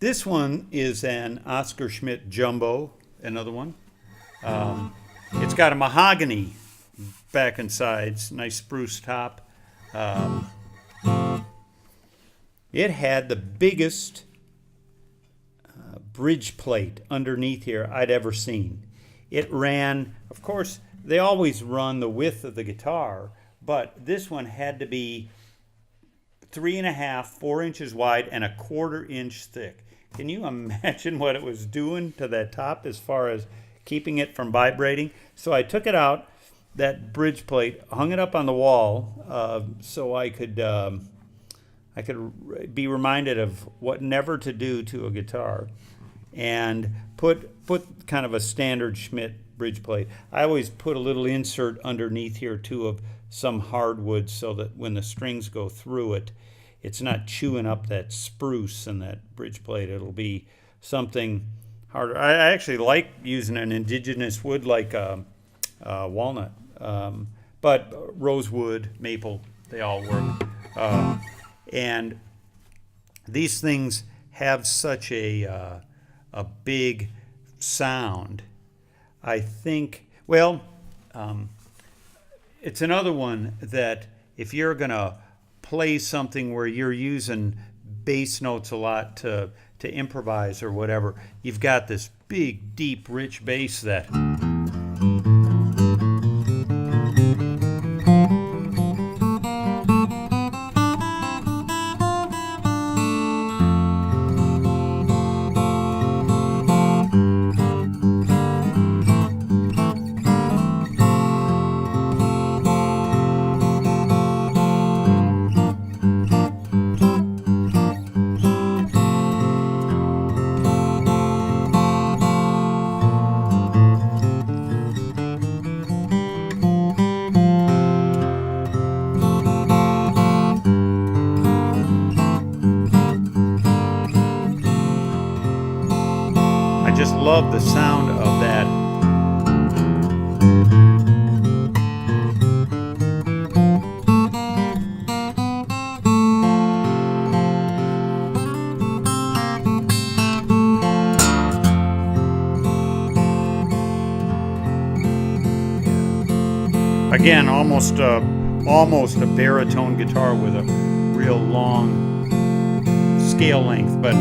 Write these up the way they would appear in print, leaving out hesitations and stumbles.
This one is an Oscar Schmidt Jumbo, another one. It's got a mahogany back and sides, nice spruce top. It had the biggest bridge plate underneath here I'd ever seen. It ran, of course, they always run the width of the guitar, but this one had to be 3.5, 4 inches wide and 1/4 inch thick. Can you imagine what it was doing to that top as far as keeping it from vibrating? So I took it out, that bridge plate, hung it up on the wall so I could be reminded of what never to do to a guitar, and put kind of a standard Schmidt bridge plate. I always put a little insert underneath here too of some hardwood so that when the strings go through it, it's not chewing up that spruce and that bridge plate. It'll be something harder. I actually like using an indigenous wood like walnut, but rosewood, maple, they all work. And these things have such a big sound. I think, well, it's another one that if you're going to play something where you're using bass notes a lot to improvise or whatever, you've got this big, deep, rich bass that... just love the sound of that. Again, almost a baritone guitar with a real long scale length, but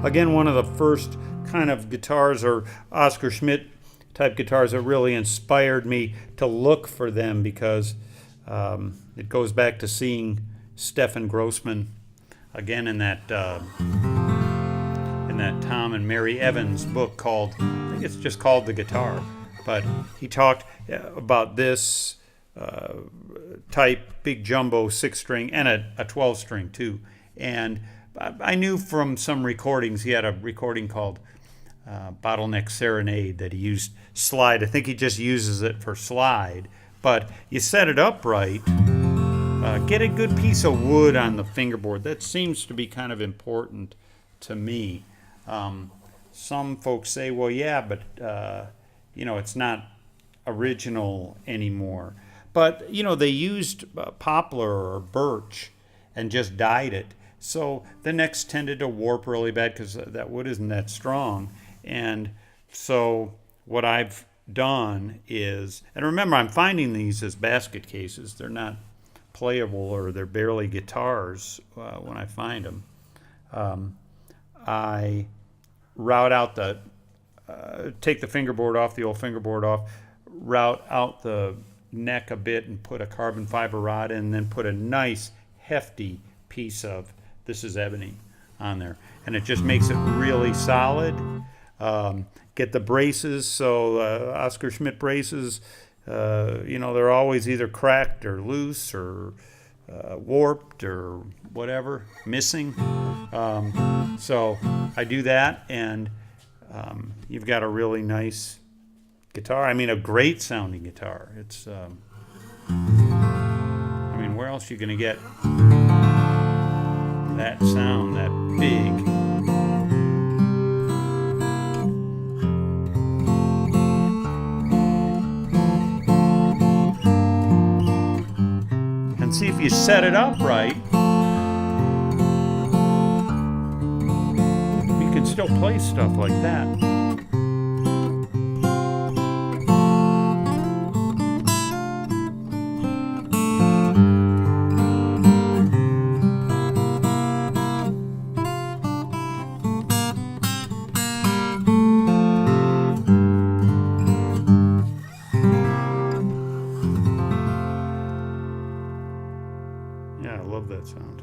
again, one of the first kind of guitars or Oscar Schmidt type guitars that really inspired me to look for them, because it goes back to seeing Stefan Grossman again in that Tom and Mary Evans book called, I think it's just called The Guitar, but he talked about this type big jumbo 6-string and a 12-string too. And I knew from some recordings, he had a recording called Bottleneck Serenade that he used slide. I think he just uses it for slide. But you set it up right, get a good piece of wood on the fingerboard. That seems to be kind of important to me. Some folks say, well, yeah, but it's not original anymore. But, they used poplar or birch and just dyed it. So the necks tended to warp really bad because that wood isn't that strong. And so what I've done is, and remember, I'm finding these as basket cases. They're not playable, or they're barely guitars when I find them. I route out take the fingerboard off, the old fingerboard off, route out the neck a bit and put a carbon fiber rod in, and then put a nice hefty piece of, this is ebony, on there, and it just makes it really solid. Get the braces, so Oscar Schmidt braces, they're always either cracked or loose or warped or whatever, missing. So I do that, and you've got a really nice guitar. I mean, a great sounding guitar. It's, where else are you going to get that sound, that big? And see, if you set it up right, you can still play stuff like that. Yeah, I love that sound.